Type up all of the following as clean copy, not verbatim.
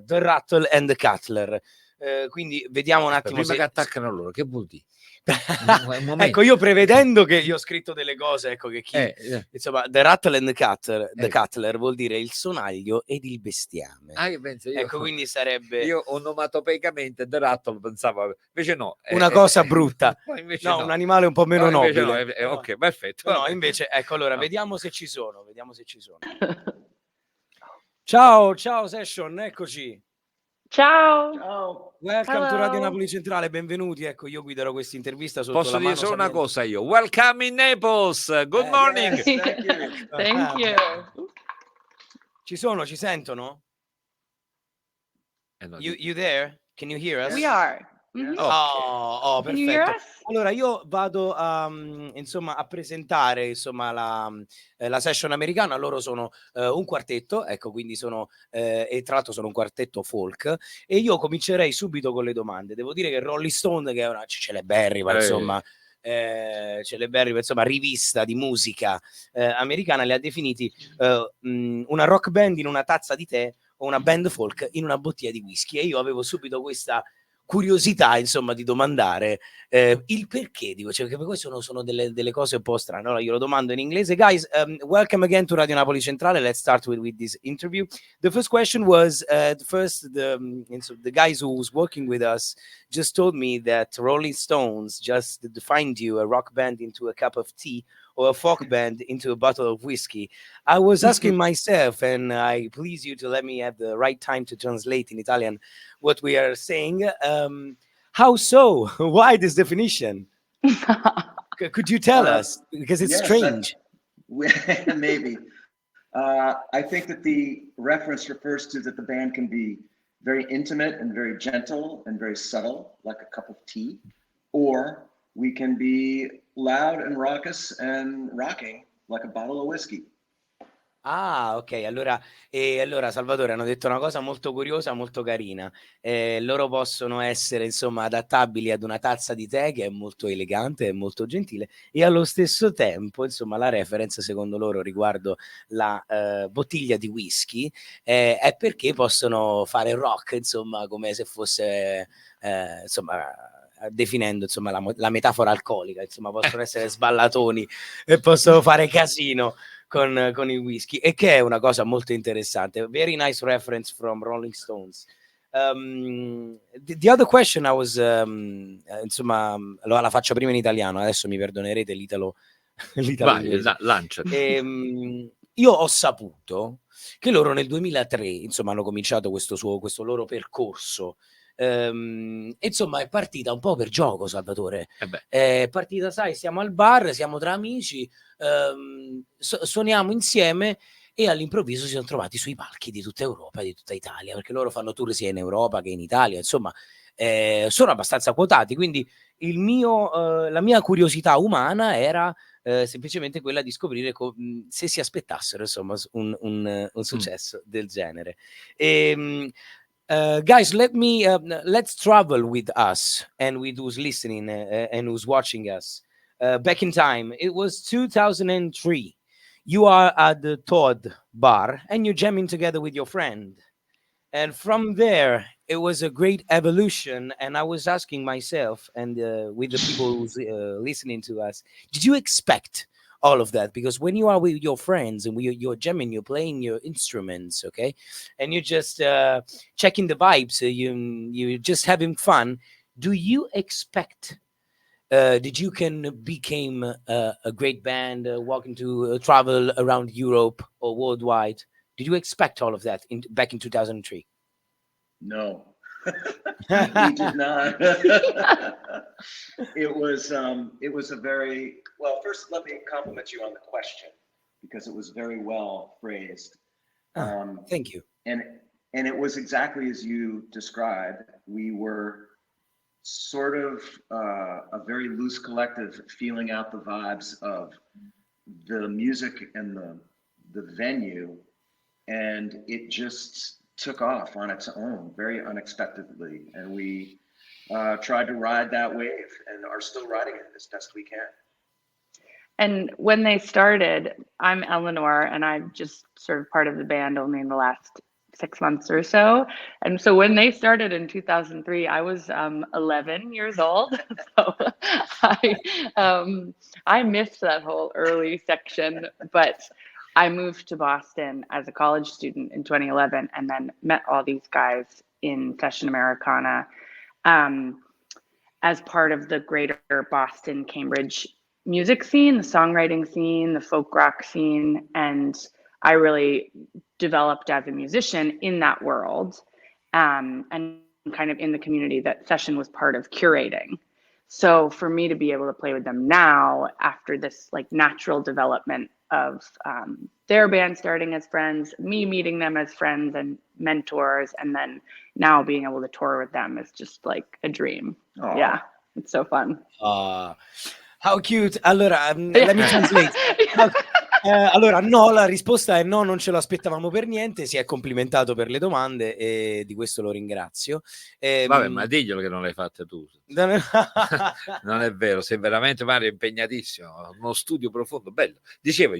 The Rattle and the Cuttler. Quindi vediamo un attimo prima che attaccano loro, che vuol dire? Ecco, io prevedendo che io ho scritto delle cose, ecco che insomma, The Rattle and the Cuttler vuol dire il sonaglio ed il bestiame. Ecco, quindi sarebbe io onomatopeicamente The Rattle pensavo, invece no, una cosa brutta, no, un animale un po' meno nobile. No, ok, perfetto. No, invece ecco, allora vediamo se ci sono. Ciao Session, eccoci. Ciao. Welcome to Radio Napoli Centrale, benvenuti. Ecco, io guiderò questa intervista sotto Posso la mano dire solo una saliente. cosa io. Welcome in Naples. Good morning. Yes, Thank you. Ci sentono? You there? Can you hear us? We are. Okay. Can perfetto. you hear us? Allora io vado a presentare la session americana. Loro sono un quartetto, ecco, quindi sono e tra l'altro sono un quartetto folk, e io comincerei subito con le domande. Devo dire che Rolling Stone, che è una celeberrima, insomma, rivista di musica americana, li ha definiti una rock band in una tazza di tè o una band folk in una bottiglia di whisky, e io avevo subito questa curiosità, insomma, di domandare il perché, dico, cioè, che poi sono delle cose un po' strane. Allora io lo domando in inglese. Guys, welcome again to Radio Napoli Centrale. Let's start with this interview. The first question was the guys who was working with us just told me that Rolling Stones just defined you a rock band into a cup of tea or a folk band into a bottle of whiskey. I was asking myself, and I please you to let me have the right time to translate in Italian what we are saying. How so? Why this definition? Could you tell us? Because it's strange. Maybe. I think that the reference refers to that the band can be very intimate and very gentle and very subtle, like a cup of tea, or we can be loud and raucous and rocking like a bottle of whiskey. Ah, ok. Allora Salvatore, hanno detto una cosa molto curiosa, molto carina. Loro possono essere, insomma, adattabili ad una tazza di tè, che è molto elegante e molto gentile, e allo stesso tempo, insomma, la reference secondo loro riguardo la bottiglia di whisky è perché possono fare rock, insomma, come se fosse insomma, definendo, insomma, la metafora alcolica, insomma, possono essere sballatoni e possono fare casino con il whisky, e che è una cosa molto interessante. Very nice reference from Rolling Stones. The other question I was insomma, la faccio prima in italiano, adesso mi perdonerete l'italo inglese. Io ho saputo che loro nel 2003, insomma, hanno cominciato questo loro percorso. Insomma, è partita un po' per gioco, Salvatore. È partita, sai, siamo al bar, siamo tra amici, suoniamo insieme, e all'improvviso si sono trovati sui palchi di tutta Europa e di tutta Italia, perché loro fanno tour sia in Europa che in Italia, insomma, sono abbastanza quotati, quindi la mia curiosità umana era semplicemente quella di scoprire se si aspettassero, insomma, un successo del genere. Guys, let's travel with us and with who's listening and who's watching us. Back in time, it was 2003. You are at the Todd bar and you're jamming together with your friend. And from there, it was a great evolution. And I was asking myself, and with the people who's listening to us, did you expect all of that? Because when you are with your friends and you're jamming, you're playing your instruments, okay, and you're just checking the vibes, you're just having fun. Do you expect did you can become a great band, walking to travel around Europe or worldwide? Did you expect all of that back in 2003? No, we did not. It was a very well. First, let me compliment you on the question, because it was very well phrased. Thank you. And it was exactly as you described. We were sort of a very loose collective, feeling out the vibes of the music and the venue, and it just took off on its own very unexpectedly, and we tried to ride that wave and are still riding it as best we can. And when they started, I'm Eleanor, and I'm just sort of part of the band only in the last 6 months or so. And so when they started in 2003, I was 11 years old. So I missed that whole early section, but I moved to Boston as a college student in 2011 and then met all these guys in Session Americana as part of the greater Boston, Cambridge music scene, the songwriting scene, the folk rock scene. And I really developed as a musician in that world, and kind of in the community that Session was part of curating. So for me to be able to play with them now after this like natural development of their band starting as friends, me meeting them as friends and mentors, and then now being able to tour with them is just like a dream. Aww. Yeah, it's so fun. How cute. Allora, let me translate. Allora, no, la risposta è no, non ce lo aspettavamo per niente, si è complimentato per le domande e di questo lo ringrazio. Vabbè, ma diglielo che non l'hai fatta tu. Non è vero, sei veramente, Mario, impegnatissimo, uno studio profondo, bello. Dicevo.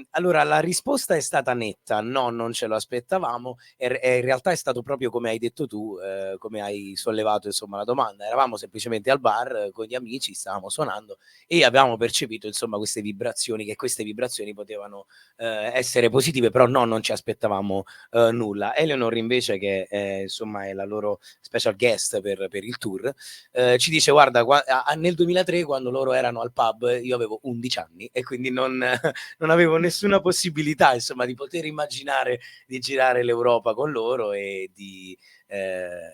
Allora, la risposta è stata netta, no, non ce lo aspettavamo, e in realtà è stato proprio come hai detto tu, come hai sollevato insomma la domanda. Eravamo semplicemente al bar con gli amici, stavamo suonando e abbiamo percepito insomma queste vibrazioni potevano essere positive, però no, non ci aspettavamo nulla. Eleonor invece, che insomma è la loro special guest per il tour, ci dice: guarda, nel 2003 quando loro erano al pub io avevo 11 anni e quindi non avevo nessuna possibilità insomma di poter immaginare di girare l'Europa con loro e di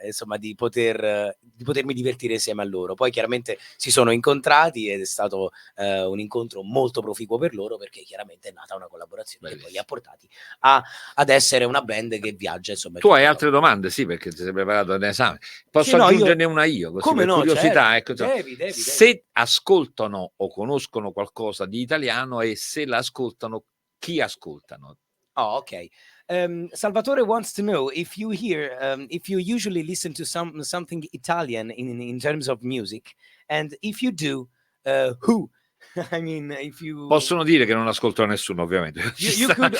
insomma di potermi divertire insieme a loro. Poi chiaramente si sono incontrati ed è stato un incontro molto proficuo per loro, perché chiaramente è nata una collaborazione che poi li ha portati ad essere una band che viaggia insomma. Tu hai altre domande? Sì, perché ti sei preparato un esame. Posso Sì, no, aggiungerne una io, così come per no, curiosità, certo. ecco, Devi. se ascoltano o conoscono qualcosa di italiano e se l'ascoltano, chi ascoltano? Oh, okay. Salvatore wants to know if you usually listen to something Italian in terms of music, and if you do, who? I mean, if you Possono dire che non ascoltano nessuno, ovviamente.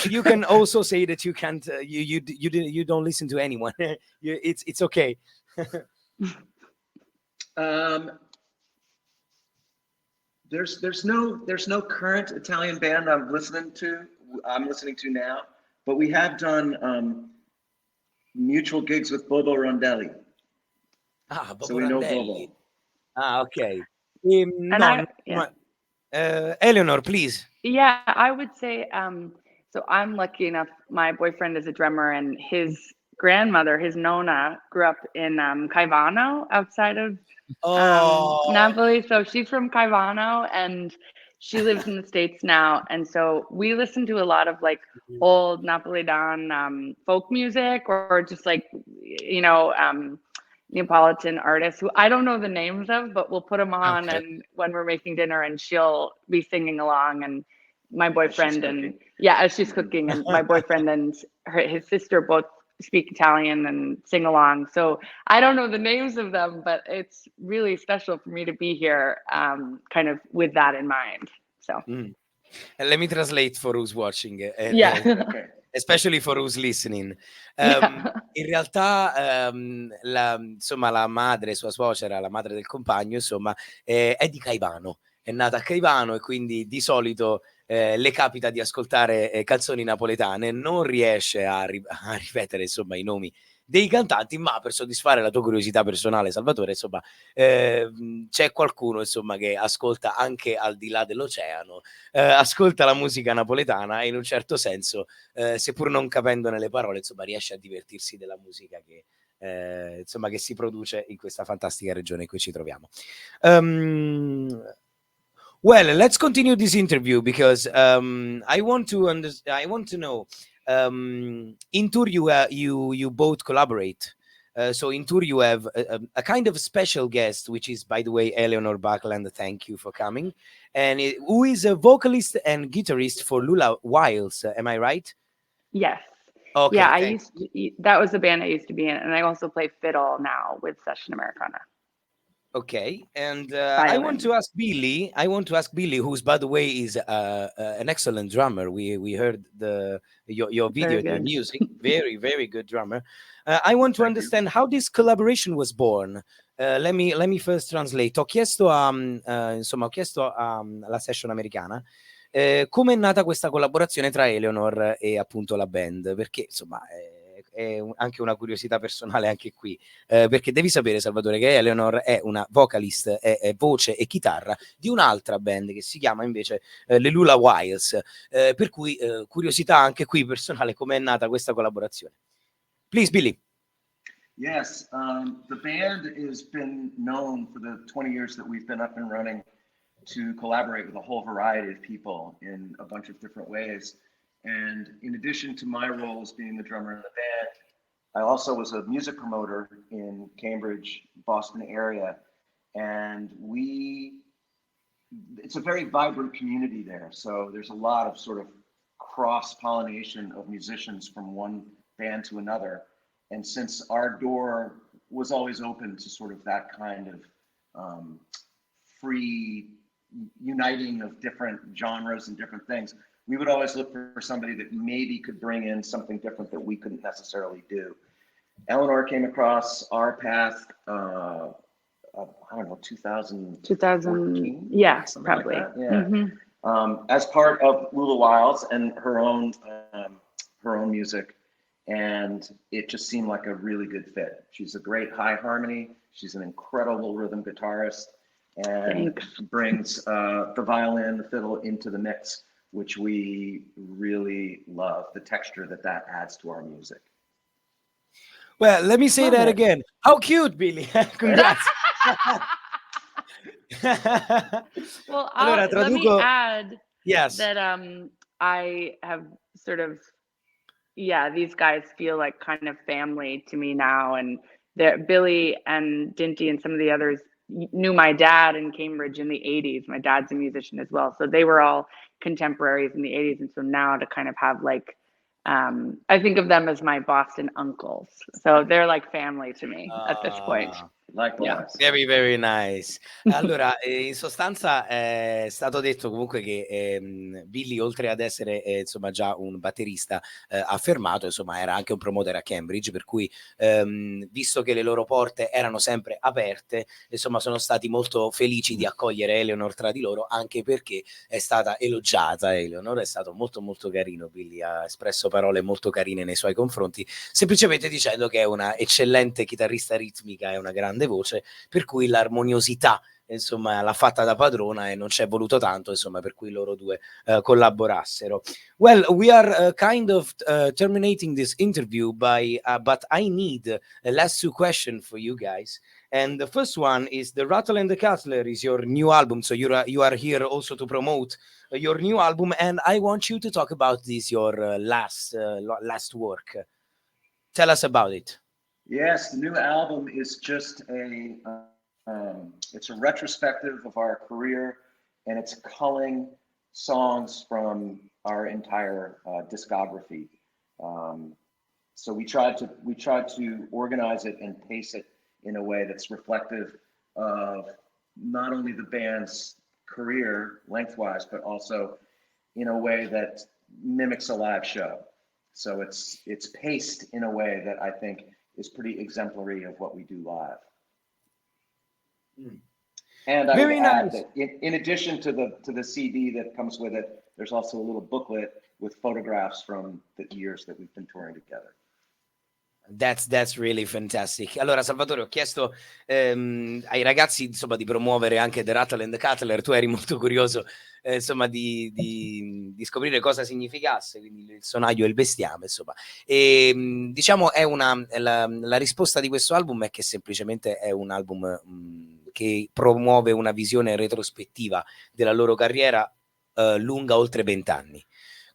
you can also say that you can't you don't listen to anyone. It's okay. There's no current Italian band I'm listening to now, but we have done mutual gigs with Bobo Rondelli. Bobo so we know Rondelli. Bobo. Okay. Eleonor, please. Yeah, I would say, so I'm lucky enough, my boyfriend is a drummer, and his grandmother, his nonna, grew up in Caivano, outside of Napoli. So she's from Caivano, and she lives in the States now. And so we listen to a lot of like old Napolitan folk music, or just like, Neapolitan artists who I don't know the names of, but we'll put them on, Okay. and when we're making dinner, and she'll be singing along, and my boyfriend as she's cooking, and my boyfriend and his sister both speak Italian and sing along. So I don't know the names of them, but it's really special for me to be here, kind of with that in mind. So let me translate for who's watching. Okay. Especially for who's listening. In realtà insomma la madre, sua suocera, la madre del compagno, insomma, è di Caivano, è nata a Caivano, e quindi di solito le capita di ascoltare canzoni napoletane, non riesce a ripetere insomma i nomi dei cantanti, ma per soddisfare la tua curiosità personale, Salvatore, insomma, c'è qualcuno insomma che ascolta anche al di là dell'oceano, ascolta la musica napoletana e in un certo senso, seppur non capendone le parole, insomma, riesce a divertirsi della musica che insomma che si produce in questa fantastica regione in cui ci troviamo. Well, let's continue this interview because I want to know. In tour you both collaborate. So in tour you have a kind of special guest, which is, by the way, Eleonor Buckland. Thank you for coming. And who is a vocalist and guitarist for Lula Wiles. Am I right? Yes. Okay. Yeah, that was the band I used to be in, and I also play fiddle now with Session Americana. Okay, and I want to ask Billy. Who's, by the way, is an excellent drummer. We heard your video, your music. Very, very good drummer. I want to understand how this collaboration was born. Let me first translate. Ho chiesto alla session americana come è nata questa collaborazione tra Eleanor e appunto la band, perché insomma è anche una curiosità personale anche qui, perché devi sapere, Salvatore, che Eleanor è una vocalist, è voce e chitarra di un'altra band che si chiama invece le Lula Wiles, per cui curiosità anche qui personale, come è nata questa collaborazione. Please, Billy. Yes, the band has been known for the 20 years that we've been up and running to collaborate with a whole variety of people in a bunch of different ways. And in addition to my role as being the drummer in the band, I also was a music promoter in Cambridge, Boston area. And it's a very vibrant community there. So there's a lot of sort of cross-pollination of musicians from one band to another. And since our door was always open to sort of that kind of free uniting of different genres and different things, we would always look for somebody that maybe could bring in something different that we couldn't necessarily do. Eleanor came across our path, I don't know, 2014? Yeah, probably. Like yeah. As part of Lula Wiles and her own music. And it just seemed like a really good fit. She's a great high harmony. She's an incredible rhythm guitarist and brings the violin, the fiddle into the mix, which we really love, the texture that adds to our music. Well, let me say that again. How cute, Billy. Congrats. Well, allora, let me add that I have sort of, these guys feel like kind of family to me now. And Billy and Dinty and some of the others knew my dad in Cambridge in the 80s. My dad's a musician as well. So they were all contemporaries in the 80s. And so now to kind of have like, I think of them as my Boston uncles. So they're like family to me at this point. Likewise. Very, very nice. Allora, in sostanza è stato detto comunque che Billy, oltre ad essere insomma già un batterista affermato, insomma era anche un promoter a Cambridge, per cui visto che le loro porte erano sempre aperte, insomma sono stati molto felici di accogliere Eleanor tra di loro, anche perché è stata elogiata. Eleanor è stato molto molto carino. Billy ha espresso parole molto carine nei suoi confronti, semplicemente dicendo che è una eccellente chitarrista ritmica e una grande voce, per cui l'armoniosità insomma l'ha fatta da padrona e non ci è voluto tanto, insomma, per cui loro due collaborassero. Well, we are kind of terminating this interview but I need a last two questions for you guys. And the first one is the Rattle and the Cuttler is your new album, so you are here also to promote your new album, and I want you to talk about this, your last work. Tell us about it. Yes, the new album is just it's a retrospective of our career, and it's culling songs from our entire discography. So we tried to organize it and pace it in a way that's reflective of not only the band's career lengthwise, but also in a way that mimics a live show. So it's paced in a way that I think is pretty exemplary of what we do live. And I would add that in addition to the CD that comes with it, there's also a little booklet with photographs from the years that we've been touring together. That's really fantastic. Allora, Salvatore, ho chiesto ai ragazzi insomma di promuovere anche The Rattle and the Cuttler. Tu eri molto curioso insomma di scoprire cosa significasse, quindi il sonaglio e il bestiame, insomma. E diciamo la risposta di questo album è che semplicemente è un album che promuove una visione retrospettiva della loro carriera lunga oltre 20 anni.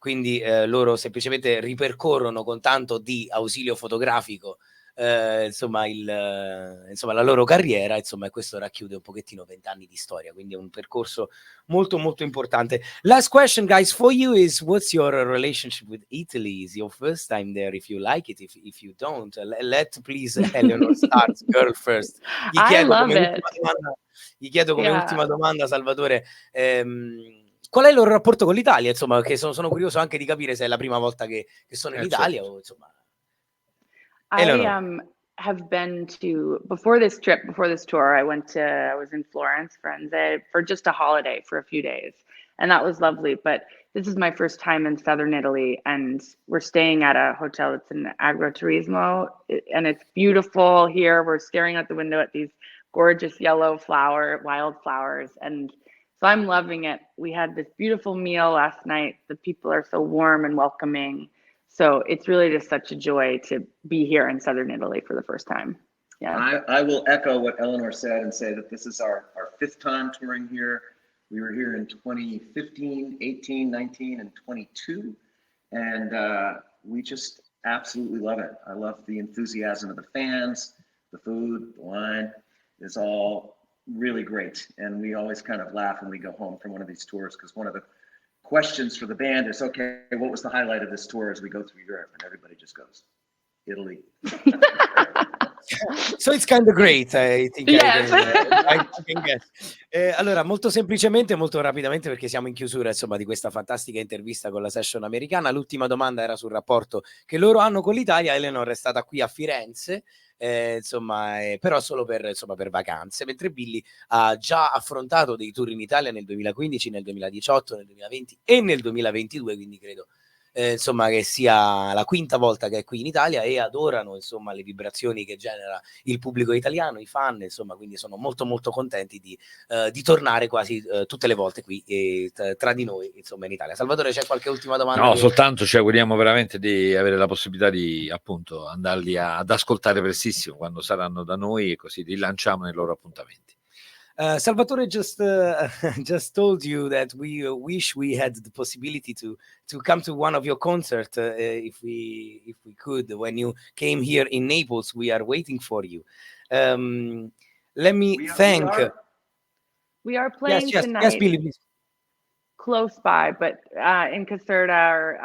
Quindi loro semplicemente ripercorrono con tanto di ausilio fotografico insomma la loro carriera, insomma, e questo racchiude un pochettino 20 anni di storia, quindi è un percorso molto molto importante. Last question, guys, for you is, what's your relationship with Italy? Is your first time there? If you like it, if you don't, let please Eleanor start, girl first. I love it. Gli chiedo come ultima domanda, Salvatore, qual è il loro rapporto con l'Italia? Insomma, che sono curioso anche di capire se è la prima volta che sono in Italia, certo. o insomma. I have been to, before this tour, I was in Florence, Firenze, for just a holiday for a few days. And that was lovely. But this is my first time in southern Italy, and we're staying at a hotel that's in Agriturismo, and it's beautiful here. We're staring out the window at these gorgeous yellow wildflowers. And so I'm loving it. We had this beautiful meal last night. The people are so warm and welcoming. So it's really just such a joy to be here in southern Italy for the first time. Yeah. I will echo what Eleanor said and say that this is our 5th time touring here. We were here in 2015, 18, 19, and 22. And we just absolutely love it. I love the enthusiasm of the fans, the food, the wine. It's all really great. And we always kind of laugh when we go home from one of these tours, because one of the questions for the band is, okay, what was the highlight of this tour as we go through Europe? And everybody just goes, Italy. So it's kind of great, I think. Yes. I can guess. Allora, molto semplicemente, molto rapidamente, perché siamo in chiusura, insomma, di questa fantastica intervista con la session americana. L'ultima domanda era sul rapporto che loro hanno con l'Italia. Eleanor è stata qui a Firenze, però solo per vacanze, mentre Billy ha già affrontato dei tour in Italia nel 2015, nel 2018, nel 2020 e nel 2022, quindi credo insomma che sia la 5ª volta che è qui in Italia, e adorano insomma le vibrazioni che genera il pubblico italiano, i fan, insomma, quindi sono molto molto contenti di tornare quasi tutte le volte qui tra di noi, insomma, in Italia. Salvatore, c'è qualche ultima domanda? No, soltanto ci auguriamo veramente di avere la possibilità di, appunto, andarli ad ascoltare prestissimo quando saranno da noi, e così rilanciamo nei loro appuntamenti. Salvatore just told you that we wish we had the possibility to come to one of your concerts if we could. When you came here in Naples, we are waiting for you. Let me thank. We are playing tonight. Yes, Billy, please. Close by, but in Caserta or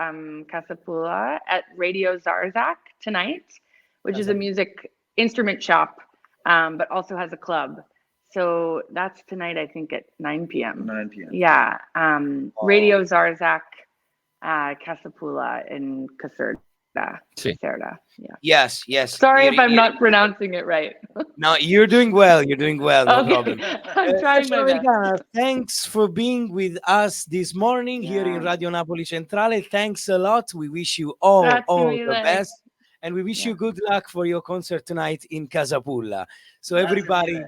Casapula at Radio Zarzak tonight, which is a music instrument shop, but also has a club. So that's tonight, I think, at 9 p.m. 9 p.m. Yeah. Radio Zarzak, Casapula in Caserta. Sì. Caserta. Yeah. Yes. Sorry if I'm not pronouncing it right. No, you're doing well. No Okay. problem. I'm trying my best. Thanks for being with us this morning here in Radio Napoli Centrale. Thanks a lot. We wish you all the best. And we wish you good luck for your concert tonight in Casapulla. So everybody,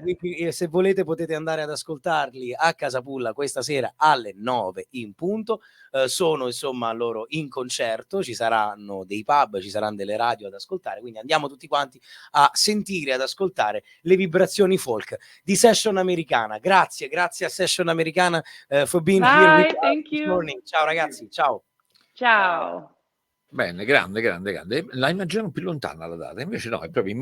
se volete potete andare ad ascoltarli a Casapulla questa sera alle 9 in punto. Sono insomma loro in concerto, ci saranno dei pub, ci saranno delle radio ad ascoltare, quindi andiamo tutti quanti a sentire, ad ascoltare le vibrazioni folk di Session Americana. Grazie a Session Americana for being here with us this morning. Ciao ragazzi, ciao. Ciao. Bene, grande. La immagino più lontana la data, invece no, è proprio